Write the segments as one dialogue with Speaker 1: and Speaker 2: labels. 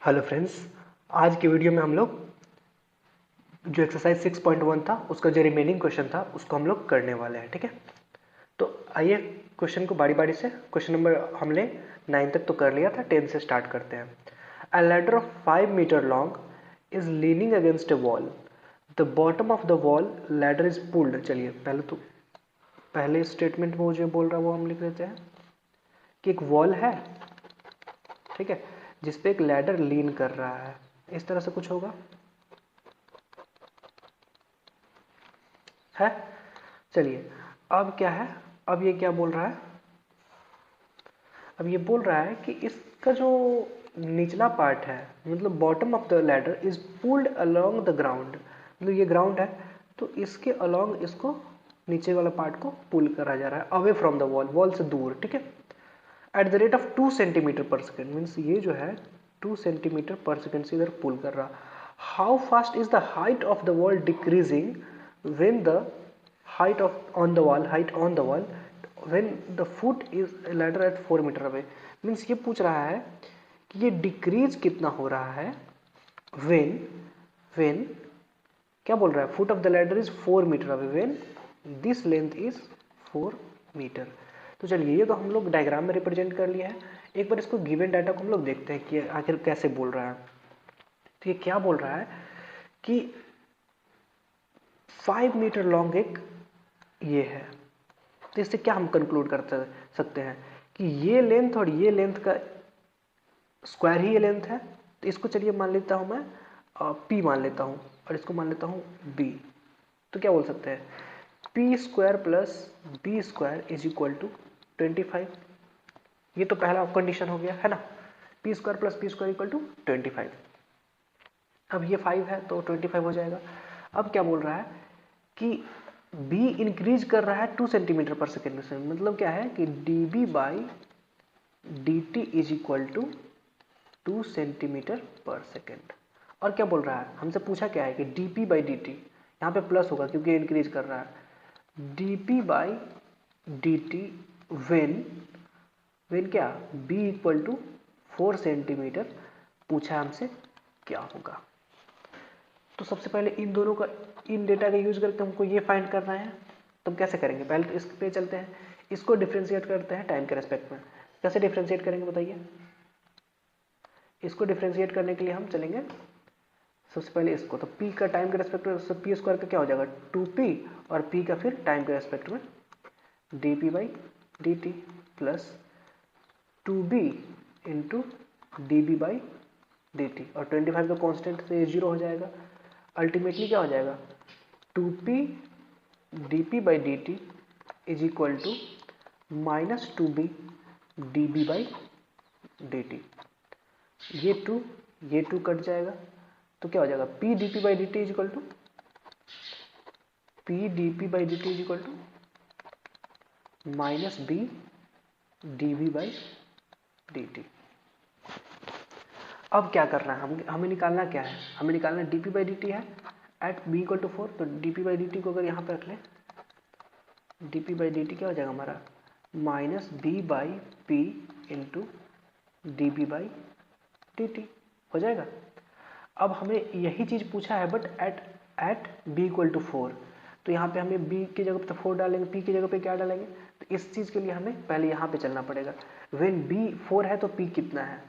Speaker 1: Hello friends, आज की video में हम लोग जो एक्सरसाइज 6.1 था उसका जो रिमेनिंग क्वेश्चन था उसको हम लोग करने वाले हैं। ठीक है, तो आइए क्वेश्चन को बारी बारी से, क्वेश्चन नंबर हमने 9 तक तो कर लिया था, 10 से स्टार्ट करते हैं। A ladder of 5 metre long is leaning against a wall, the bottom of the wall ladder is pulled. चलिए पहले स्टेटमेंट में वो जो बोल रहा है वो हम लिख देते हैं कि एक वॉल है, ठीक है, जिसपे एक लैडर लीन कर रहा है, इस तरह से कुछ होगा है। चलिए अब क्या है, अब ये क्या बोल रहा है, अब ये बोल रहा है कि इसका जो निचला पार्ट है, मतलब bottom of the ladder is pulled along the ground, मतलब ये ग्राउंड है तो इसके अलोंग इसको नीचे वाला पार्ट को पुल करा जा रहा है away from the wall, wall से दूर। ठीक है, eight the rate of 2 centimetre per second, means ये जो है 2 सेंटीमीटर पर सेकेंड से इधर पुल कर रहा। How fast is the height of the wall decreasing when the height of on the wall when the foot is ladder at 4 metre away. Means ये पूछ रहा है कि ये डिक्रीज कितना हो रहा है when क्या बोल रहा है, foot of the ladder is 4 metre away when this length is 4 metre. तो चलिए ये तो हम लोग डायग्राम में रिप्रेजेंट कर लिया है। एक बार इसको गिवन डाटा को हम लोग देखते हैं कि आखिर कैसे बोल रहा है। तो ये क्या बोल रहा है कि 5 मीटर लॉन्ग एक ये है, तो इससे क्या हम कंक्लूड कर सकते हैं कि ये लेंथ और ये लेंथ का स्क्वायर ही ये लेंथ है। तो इसको चलिए मान लेता हूं मैं p मान लेता हूं और इसको मान लेता हूं b। तो क्या बोल सकते हैं, p square plus b square is equal to 25। ये तो पहला कंडीशन हो गया है ना, p square plus p square equal to 25। अब ये 5 है तो 25 हो जाएगा। अब क्या बोल रहा है कि b इंक्रीज कर रहा है 2 सेंटीमीटर पर सेकेंड से, मतलब क्या है कि db by dt is equal to 2 centimetre per second. और क्या बोल रहा है, हमसे पूछा क्या है कि dp बाई dt, यहाँ पे प्लस होगा क्योंकि इंक्रीज कर रहा है। dp बाई dt वेन क्या b इक्वल टू 4 सेंटीमीटर पूछा हमसे क्या होगा। तो सबसे पहले इन दोनों का, इन डेटा का यूज करके हमको ये फाइंड करना है। तो हम कैसे करेंगे, पहले तो इस पे चलते हैं, इसको डिफ्रेंशिएट करते हैं टाइम के रेस्पेक्ट में। कैसे डिफ्रेंशिएट करेंगे बताइए। इसको डिफ्रेंशिएट करने के लिए हम चलेंगे सबसे पहले इसको, तो p का टाइम के रेस्पेक्ट में p स्क्वायर का क्या हो जाएगा 2p, और p का फिर टाइम के रेस्पेक्ट में dp by dt plus 2b into db by dt, और 25 का कॉन्स्टेंट तो ये 0 हो जाएगा। अल्टीमेटली क्या हो जाएगा 2p dp by dt is equal to minus 2b db by dt। ये 2 कट जाएगा तो क्या हो जाएगा p dp by dt is equal to p dp by dt is equal to minus b dv by dt। अब क्या करना है, हमें निकालना क्या है, हमें निकालना dp बाई dt है एट b इक्वल टू 4। तो dp बाई dt को अगर यहाँ पे रख लें, dp बाई dt क्या हो जाएगा हमारा minus b by p into db by dt हो जाएगा। अब हमें यही चीज़ पूछा है but at b equal to 4। तो यहाँ पे हमें b की जगह पे तो 4 डालेंगे, p की जगह पे क्या डालेंगे, तो इस चीज़ के लिए हमें पहले यहाँ पे चलना पड़ेगा। व्हेन b 4 है तो p कितना है,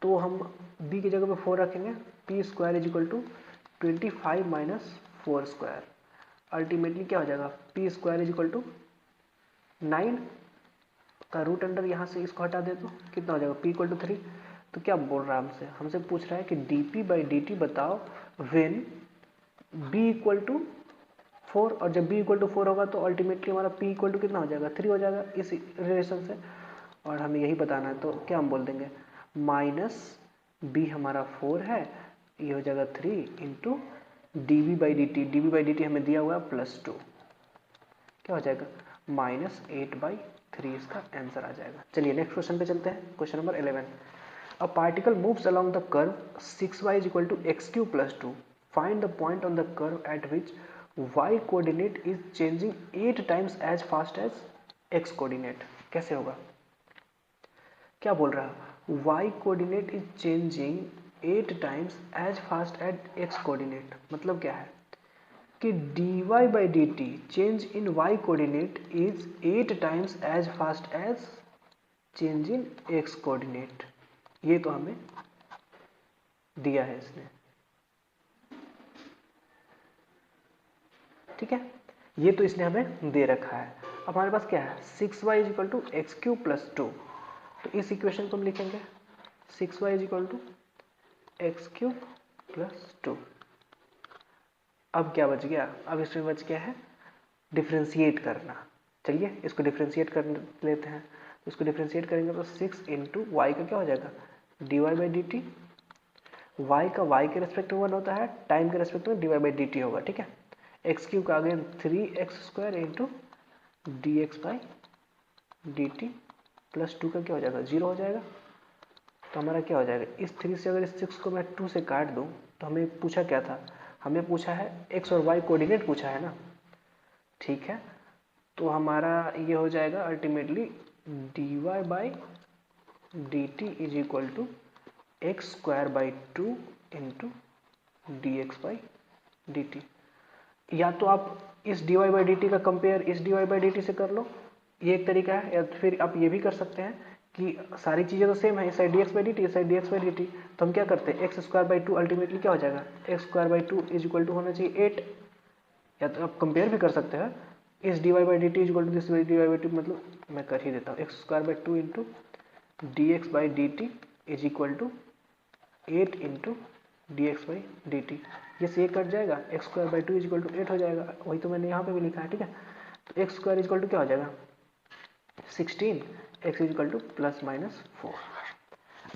Speaker 1: तो हम b की जगह पे 4 रखेंगे, p square is equal to 25 minus 4 square. Ultimately क्या हो जाएगा p square is equal to 9 का रूट अंडर, यहाँ से इसको हटा दे तो कितना हो जाएगा p इक्वल टू 3। तो क्या बोल रहा है हमसे पूछ रहा है कि dp बाई dt बताओ व्हेन b इक्वल टू 4, और जब b इक्वल टू 4 होगा तो अल्टीमेटली हमारा p इक्वल टू कितना हो जाएगा 3 हो जाएगा इस रिलेशन से, और हमें यही बताना है। तो क्या हम बोल देंगे माइनस b हमारा 4 है, ये हो जाएगा 3 इंटू dv बाई dt हमें दिया हुआ है प्लस 2, क्या हो जाएगा माइनस 8 बाई 3, इसका आंसर आ जाएगा। चलिए नेक्स्ट क्वेश्चन पे चलते हैं, question number 11। A particle moves along the curve 6y is equal to x cube plus 2. Find the point on the curve at which y coordinate is changing 8 times as fast as x coordinate। कैसे होगा, क्या बोल रहा है y coordinate is changing 8 times as fast at x coordinate. मतलब क्या है कि dy/dt change in y coordinate is 8 times as fast as change in x coordinate. ये तो हमें दिया है इसने, ठीक है, ये तो इसने हमें दे रखा है। अब हमारे पास क्या है 6y is equal to x cube plus 2। तो इस इक्वेशन को हम लिखेंगे 6y is equal to x cube plus 2। अब क्या बच गया, अब इसमें बच गया है डिफ्रेंशिएट करना। चलिए इसको डिफ्रेंशिएट कर लेते हैं। तो इसको डिफ्रेंशिएट करेंगे तो 6 इंटू वाई का क्या हो जाएगा dy/dt। वाई का वाई के रेस्पेक्ट में 1 होता है, टाइम के रेस्पेक्ट में dy/dt होगा, ठीक है। एक्स क्यूब का again 3x² into dx/dt plus 2 का क्या हो जाएगा 0 हो जाएगा। तो हमारा क्या हो जाएगा, इस 3 से अगर इस 6 को मैं 2 से काट दूं तो हमें पूछा क्या था, हमें पूछा है x और y कोऑर्डिनेट पूछा है ना, ठीक है। तो हमारा ये हो जाएगा ultimately dy/dt is equal to x²/2 into dx/dt। या तो आप इस dy/dt का कंपेयर इस dy/dt से कर लो, ये एक तरीका है। या फिर आप ये भी कर सकते हैं कि सारी चीज़ें तो सेम है, इस साइड dx/dt इस साइड dx/dt, तो हम क्या करते हैं x²/2 अल्टीमेटली क्या हो जाएगा x²/2 इज इक्वल टू होना चाहिए 8। या तो आप कंपेयर भी कर सकते हैं इस dy/dt is equal to this dy/dt, मतलब मैं कर ही देता हूँ x²/2 into dx/dt is equal to 8 into dx/dt। ये से कट जाएगा x²/2 इज इक्वल टू 8 हो जाएगा, वही तो मैंने यहाँ पे भी लिखा है, ठीक है। तो x² इज इक्वल टू क्या हो जाएगा 16, x इज इक्वल टू +-4।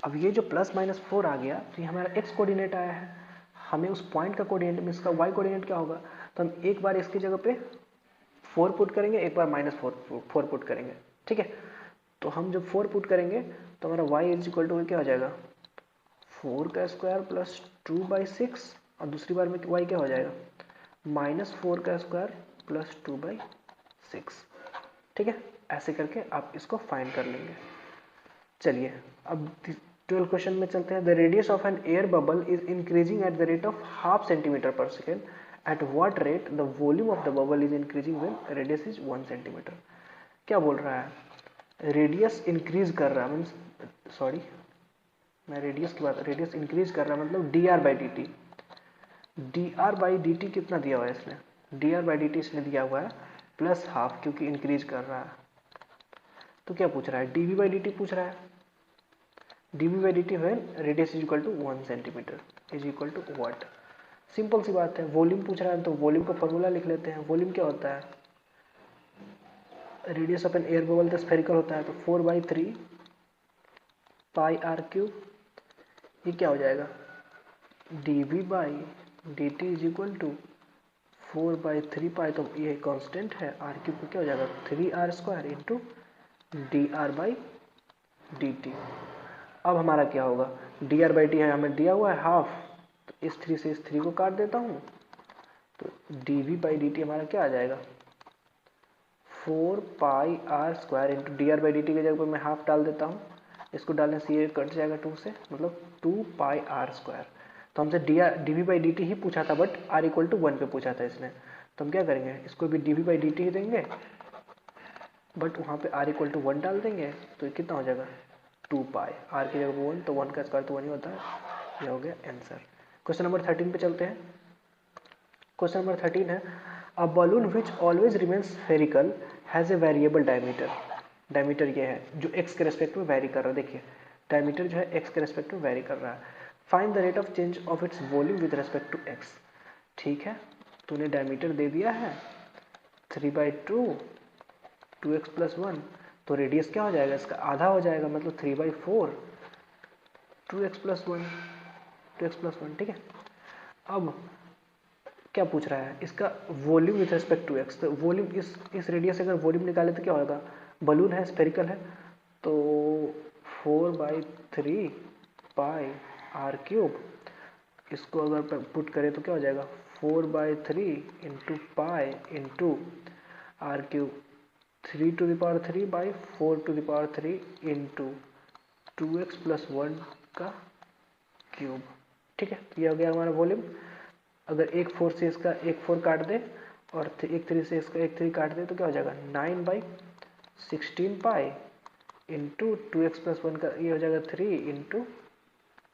Speaker 1: अब ये जो +-4 आ गया तो ये हमारा x कोऑर्डिनेट आया है, हमें उस पॉइंट का कोऑर्डिनेट में इसका y कोऑर्डिनेट क्या होगा। तो हम एक बार इसकी जगह पे 4 पुट करेंगे, एक बार -4 पुट करेंगे, ठीक है। तो हम जब 4 पुट करेंगे तो हमारा y इज इक्वल टू क्या हो जाएगा 4² प्लस 2/6, और दूसरी बार में y क्या हो जाएगा -4² प्लस 2/6, ठीक है। ऐसे करके आप इसको फाइंड कर लेंगे। चलिए अब 12 क्वेश्चन में चलते हैं। The radius of an air bubble is increasing at the rate of ½ centimetre per second. At what rate the volume of the bubble is increasing when radius is 1 centimetre. क्या बोल रहा है, रेडियस इंक्रीज कर रहा है, means sorry मैं radius की बात, रेडियस इंक्रीज कर रहा है मतलब dr/dt। dr/dt कितना दिया हुआ है इसने, dr/dt इसने दिया हुआ है +½ क्योंकि इंक्रीज कर रहा है। तो क्या पूछ रहा है dv/dt पूछ रहा है, dv/dt when radius is equal to 1 centimetre is equal to what. Simple सी बात है, वॉल्यूम पूछ रहा है तो वॉल्यूम का फॉर्मूला लिख लेते हैं। वॉल्यूम क्या होता है, radius of an air bubble तो स्फेरिकल होता है, तो 4/3 πr3, ये क्या हो जाएगा dv/dt इज इक्वल टू 4/3 पाई, तो ये कांस्टेंट है, r³ को क्या हो जाएगा 3r² इंटू dr/dt। अब हमारा क्या होगा dr/dt है हमें दिया हुआ है ½ तो इस 3 से इस 3 को काट देता हूँ, तो dv/dt हमारा क्या आ जाएगा 4πr² इंटू dr/dt की जगह पर मैं ½ डाल देता हूँ, इसको डालने से ये कट जाएगा 2 से, मतलब 2πr²। तो हमसे dv/dt ही पूछा था बट r इक्वल टू 1 पे पूछा था इसने, तो हम क्या करेंगे इसको भी dv/dt ही देंगे बट वहाँ पे r इक्वल टू 1 डाल देंगे, तो ये कितना हो जाएगा 2π, r की जगह 1 तो 1 का स्क्वायर तो 1 ही होता है। ये हो गया आंसर। क्वेश्चन नंबर 13 पे चलते हैं। क्वेश्चन नंबर 13 है a balloon which always remains spherical has a variable diameter. Diameter ये है जो x के रेस्पेक्ट में वेरी कर रहा है, देखिए डायमीटर जो है x के रेस्पेक्ट में वेरी कर रहा है। Find the rate of change of its volume with respect to x। ठीक है, तूने डायमीटर दे दिया है 3/2 2x + 1, तो रेडियस क्या हो जाएगा इसका आधा हो जाएगा, मतलब 3/4 2x + 1, ठीक है। अब क्या पूछ रहा है इसका volume with respect to x, तो वॉल्यूम इस रेडियस से अगर वॉल्यूम निकाले तो क्या होगा, बलून है स्फेरिकल है तो 4/3 πr³, इसको अगर पुट करें तो क्या हो जाएगा 4/3 into pi into r³ 3⁴/4⁴ into 2x + 1 का क्यूब। ठीक है, तो ये हो गया हमारा वॉल्यूम। अगर एक 4 से इसका एक 4 काट दे और एक 3 से इसका एक 3 काट दे तो क्या हो जाएगा 9/16 पाई इंटू 2x प्लस 1 का ये हो जाएगा 3 इंटू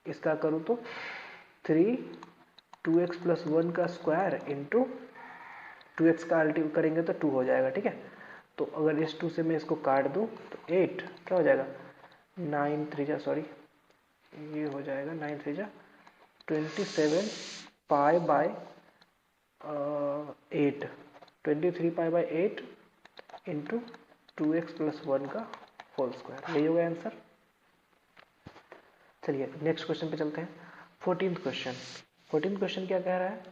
Speaker 1: इसका करूँ तो 3 2x प्लस 1 का स्क्वायर इंटू 2x का अल्टीव करेंगे तो 2 हो जाएगा। ठीक है, तो अगर इस 2 से मैं इसको काट दूँ तो 8 क्या हो जाएगा 9 3 जा सॉरी ये हो जाएगा 9 3 जा 27 pi by 8 23 pi by 8 into 2x plus 1 का होल स्क्वायर। यही हो गया आंसर। चलिए नेक्स्ट क्वेश्चन पे चलते हैं। 14th question. 14th क्वेश्चन क्या कह रहा है,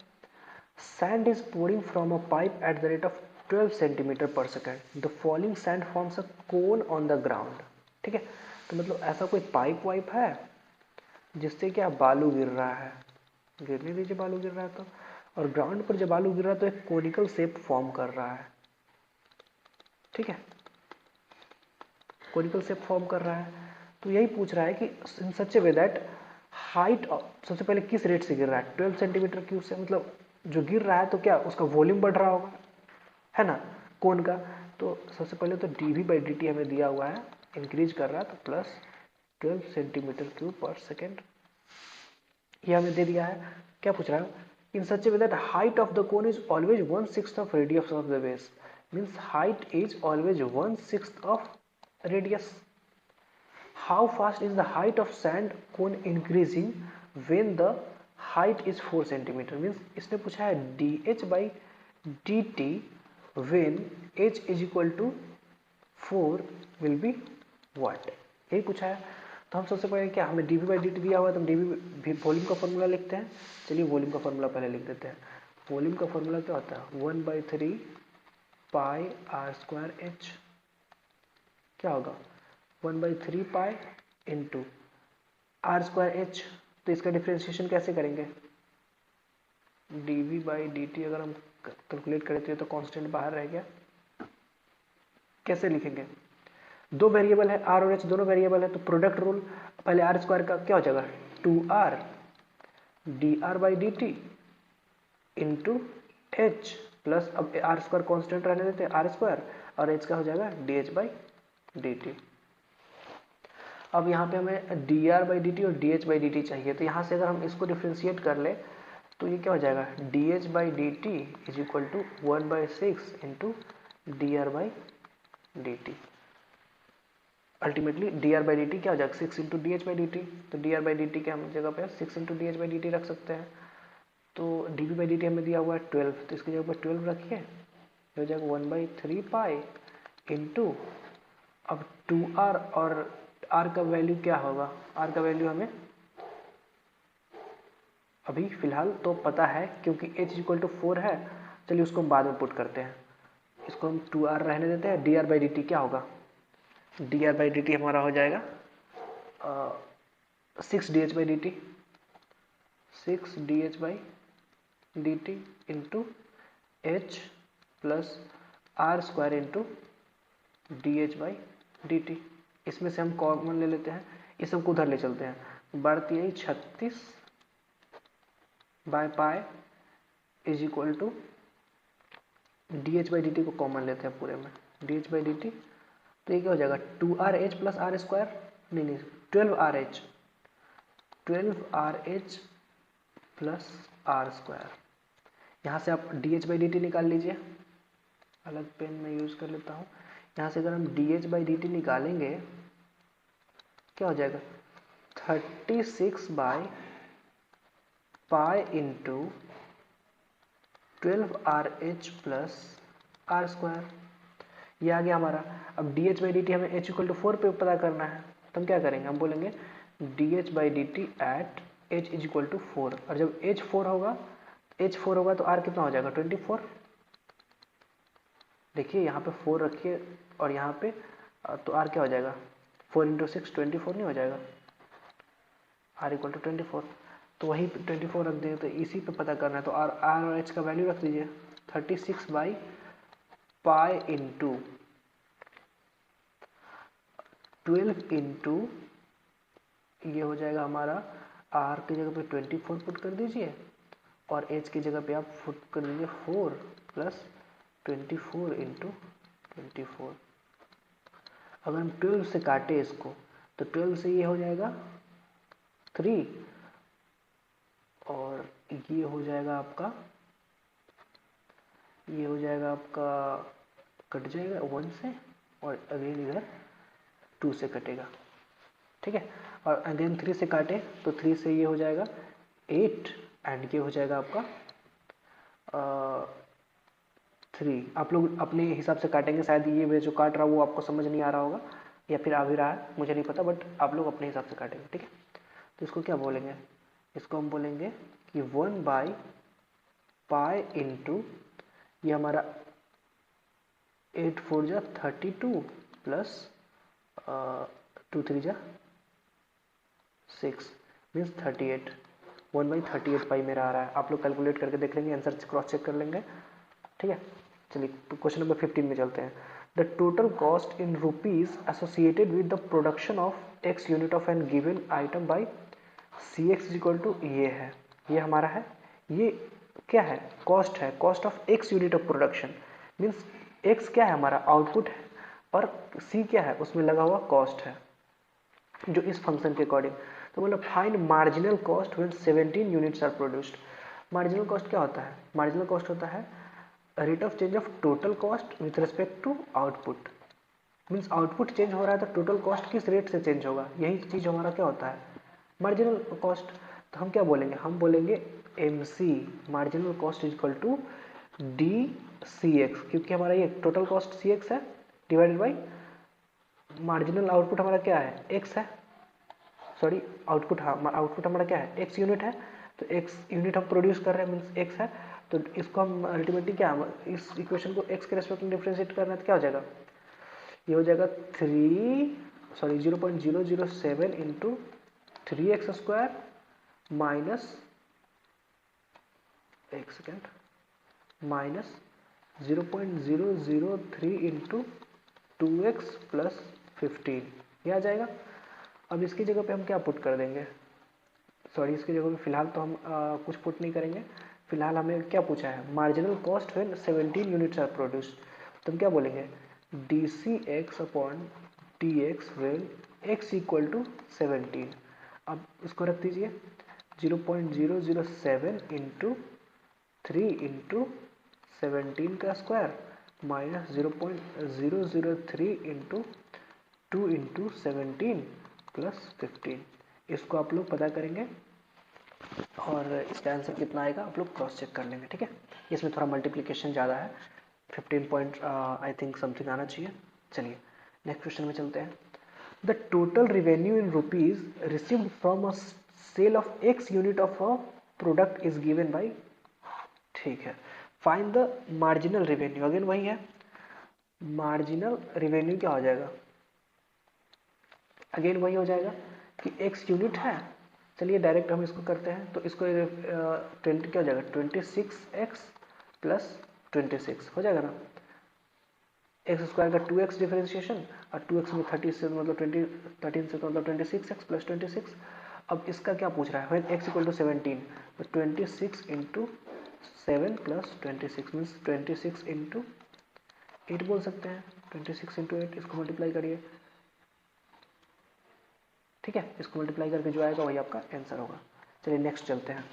Speaker 1: sand is pouring from a pipe at the rate of 12 centimetre per second, the falling sand forms a cone on the ground. ठीक है, तो मतलब ऐसा कोई पाइप वाइप है जिससे क्या बालू गिर रहा है, गिरने दीजिए बालू गिर रहा है तो, और ग्राउंड पर जब बालू गिर रहा है तो एक कोनिकल शेप फॉर्म कर रहा है। ठीक है, कोनिकल शेप फॉर्म कर रहा है, तो यही पूछ रहा है कि इन such a way that height सबसे पहले किस रेट से गिर रहा है 12 सेंटीमीटर क्यूब से, मतलब जो गिर रहा है तो क्या उसका वॉल्यूम बढ़ रहा होगा, है ना, कोन का। तो सबसे पहले तो dv/dt हमें दिया हुआ है, इंक्रीज कर रहा है तो plus 12 centimetre cube per second, ये हमें दे दिया है। क्या पूछ रहा है, in such a way that height of the cone is always 1/6 of radius of the base, means height is always 1/6 of radius. How fast is the height of sand cone increasing when the height is 4 centimeter? Means इसने पूछा है dh/dt when h is equal to 4 will be what? यही पूछा है। तो हम सबसे पहले क्या, हमें dv/dt दिया हुआ है तो हम dv वॉल्यूम का फॉर्मूला लिखते हैं। चलिए वॉल्यूम का फॉर्मूला पहले लिख देते हैं। वॉल्यूम का फॉर्मूला क्या होता है 1/3 पाई आर स्क्वायर एच, क्या होगा 1/3 pi into r square h. तो इसका डिफ्रेंशिएशन कैसे करेंगे, dv/dt अगर हम कैलकुलेट करते हैं तो कांस्टेंट बाहर रह गया, कैसे लिखेंगे, दो वेरिएबल है आर और एच, दोनों वेरिएबल है तो प्रोडक्ट रूल, पहले आर स्क्वायर का क्या हो जाएगा 2r dr/dt into H plus, अब आर स्क्वायर कॉन्स्टेंट रहने देते हैं आर स्क्वायर, और एच का हो जाएगा dh/dt। अब यहाँ पे हमें dr/dt और dh/dt चाहिए, तो यहाँ से अगर हम इसको डिफ्रेंशिएट कर ले तो ये क्या हो जाएगा dh/dt is equal to 1/6 into dr/dt। Ultimately dr/dt क्या हो जाएगा 6 इंटू dh/dt, तो dr/dt के हम जगह पे 6 इंटू dh/dt रख सकते हैं। तो dv/dt हमें दिया हुआ है 12, तो इसकी जगह पर 12 रखिए, हो जाएगा 1/3 पाई इंटू, अब 2r और r का वैल्यू क्या होगा, r का वैल्यू हमें अभी फिलहाल तो पता है क्योंकि h इक्वल टू 4 है। चलिए उसको हम बाद में पुट करते हैं, इसको हम 2r रहने देते हैं। dr/dt क्या होगा, dr/dt हमारा हो जाएगा 6 dh/dt, 6 dh/dt into h plus r square into dh/dt। इसमें से हम कॉमन ले लेते हैं, इस सबको उधर ले चलते हैं, बढ़ती है 36 by pi is equal to dh/dt को कॉमन लेते हैं पूरे में, dh/dt, तो ये क्या हो जाएगा 2rh प्लस आर स्क्वायर, नहीं 12rh प्लस आर स्क्वायर। यहाँ से आप dh/dt निकाल लीजिए, अलग पेन में यूज कर लेता हूँ। यहाँ से अगर हम dh/dt निकालेंगे क्या हो जाएगा 36 by pi into 12rh plus r square, ये आ गया हमारा। अब dh/dt हमें h इक्वल टू 4 पे पता करना है, तो हम क्या करेंगे, हम बोलेंगे dh/dt at h is equal to 4, और जब h 4 होगा तो r कितना हो जाएगा 24। देखिए यहाँ पे 4 रखिए और यहाँ पे तो r क्या हो जाएगा 4 इंटू 6 24 नहीं हो जाएगा, r इक्वल टू 24, तो वही 24 रख देंगे, तो इसी पे पता करना है। तो r और h का वैल्यू रख दीजिए 36 बाई पाई इंटू 12 इंटू ये हो जाएगा हमारा आर की जगह पे 24 पुट कर दीजिए और एच की जगह पे आप पुट कर दीजिए 4 प्लस 24 इंटू 24। अगर हम 12 से काटे इसको तो 12 से ये हो जाएगा 3 और ये हो जाएगा आपका, ये हो जाएगा आपका, कट जाएगा 1 से और अगेन इधर 2 से कटेगा, ठीक है। और अगेन 3 से काटे तो 3 से ये हो जाएगा 8 एंड ये हो जाएगा आपका 3। आप लोग अपने हिसाब से काटेंगे, शायद ये मैं जो काट रहा हूँ वो आपको समझ नहीं आ रहा होगा या फिर आ भी रहा है, मुझे नहीं पता, बट आप लोग अपने हिसाब से काटेंगे, ठीक है। तो इसको क्या बोलेंगे, इसको हम बोलेंगे कि 1/पाई इंटू ये हमारा 8 4 जा 32 प्लस 2 3 जा 6 मीन्स 38। 1/38 पाई मेरा आ रहा है। आप लोग कैलकुलेट करके देख लेंगे, आंसर क्रॉस चेक कर लेंगे, ठीक है। चलिए क्वेश्चन नंबर 15 में चलते हैं। The total cost in rupees associated with the production of x unit of an given item by c x equal to ये है, ये हमारा है, ये क्या है, कॉस्ट है, cost of x unit of production means x क्या है हमारा आउटपुट है और सी क्या है उसमें लगा हुआ कॉस्ट है जो इस फंक्शन के अकॉर्डिंग। तो मतलब find marginal cost when 17 units are produced. Marginal cost क्या होता है, मार्जिनल कॉस्ट होता है rate of change of total cost with respect to output. Means output change हो रहा है तो टोटल कॉस्ट किस रेट से चेंज होगा, यही चीज़ हमारा क्या होता है मार्जिनल कॉस्ट। तो हम क्या बोलेंगे, हम बोलेंगे M C marginal cost is equal to d c x, क्योंकि हमारा ये टोटल कॉस्ट सी एक्स है डिवाइडेड बाई मार्जिनल आउटपुट हमारा क्या है एक्स है, सॉरी आउटपुट, हाँ आउटपुट हमारा क्या है एक्स यूनिट है, तो एक्स यूनिट हम प्रोड्यूस कर रहे हैं मीन्स एक्स है, तो इसको हम अल्टीमेटली क्या, इस इक्वेशन को एक्स के रेस्पेक्ट में डिफरेंशिएट करना है तो क्या हो जाएगा, ये हो जाएगा 0.007 इंटू 3x² माइनस, एक second, minus 0.003 into 2x plus 15, ये आ जाएगा। अब इसकी जगह पे हम क्या पुट कर देंगे, सॉरी इसकी जगह पे फिलहाल तो हम कुछ पुट नहीं करेंगे, फिलहाल हमें क्या पूछा है marginal cost when 17 units are produced, तो हम क्या बोलेंगे d c x upon d x when x equal to 17। अब इसको रख दीजिए 0.007 इंटू 3 इंटू 17 का square minus 0.003 into 2 into 17 plus 15। इसको आप लोग पता करेंगे और इसका आंसर कितना आएगा आप लोग क्रॉस चेक कर लेंगे, ठीक है। इसमें थोड़ा मल्टीप्लिकेशन ज़्यादा है, 15 पॉइंट आई थिंक समथिंग आना चाहिए। चलिए नेक्स्ट क्वेश्चन में चलते हैं। The total revenue in rupees received from a sale of x unit of a product is given by, ठीक है। Find the marginal revenue, again वही है, मार्जिनल रिवेन्यू क्या हो जाएगा, अगेन वही हो जाएगा कि एक्स यूनिट है, चलिए डायरेक्ट हम इसको करते हैं, तो इसको 20 क्या हो जाएगा 26x प्लस 26 हो जाएगा ना, एक्स स्क्वायर का 2x डिफरेंशिएशन और 2x में 30 से मतलब 20, 13 से तो मतलब 26x प्लस 26। अब इसका क्या पूछ रहा है व्हेन x इक्वल टू 17, तो 26 इंटू 7 प्लस 26 मीन्स 26 इंटू 8 बोल सकते हैं, 26 इंटू 8 इसको मल्टीप्लाई करिए, ठीक है, इसको मल्टीप्लाई करके जो आएगा वही आपका आंसर होगा। चलिए नेक्स्ट चलते हैं।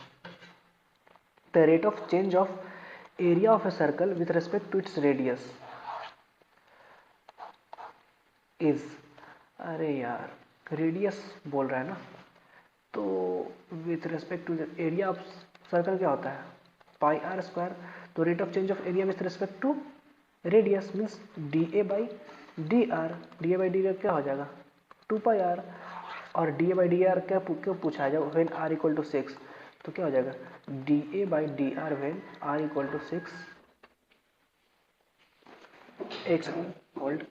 Speaker 1: The rate of change of area of a circle with respect to its radius is, अरे यार रेडियस बोल रहा है ना, तो with respect to area of circle क्या होता है पाई आर स्क्वायर, तो rate of change of area with respect to radius means d a by d r, d a by d r क्या हो जाएगा 2πr, और d a by d r क्या क्यों पूछा है जब वेन आर इक्वल टू 6, तो क्या हो जाएगा d a by d r when r equal to 6। एक सेकेंड होल्ड,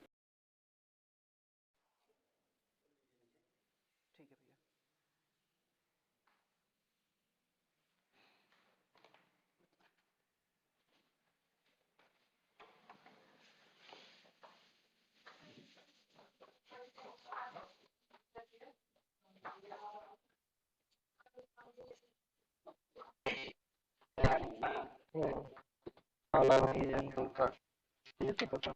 Speaker 1: अलग ही जनरल का ये तो पता।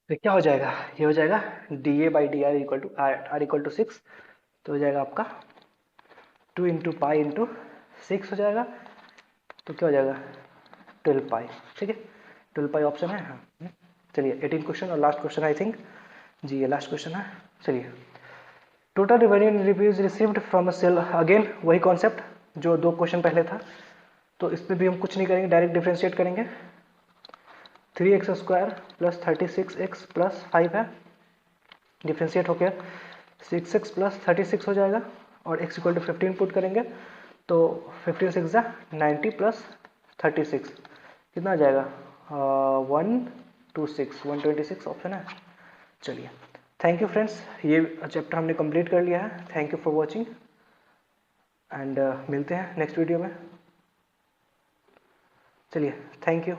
Speaker 1: तो क्या हो जाएगा, ये हो जाएगा d a by d r equal to r equal to 6। तो हो जाएगा आपका 2 इंटू पाई इंटू 6 हो जाएगा। तो क्या हो जाएगा 12 पाई। ठीक है, 12 पाई ऑप्शन है। हाँ चलिए 18 क्वेश्चन और लास्ट क्वेश्चन आई थिंक। जी ये लास्ट क्वेश्चन है। चलिए total revenue reviews received from a sale, again वही कॉन्सेप्ट जो दो क्वेश्चन पहले था। तो इस पर भी हम कुछ नहीं करेंगे, डायरेक्ट डिफ्रेंशिएट करेंगे। 3x square plus 36x plus 5 है, डिफ्रेंशिएट हो गया 6x प्लस 36 हो जाएगा और x इक्वल टू 15 पुट करेंगे तो 15 6 जा 90 प्लस 36 कितना आ जाएगा 126 ऑप्शन है। चलिए थैंक यू फ्रेंड्स, ये चैप्टर हमने कंप्लीट कर लिया है। Thank you for watching and मिलते हैं नेक्स्ट वीडियो में। चलिए थैंक यू।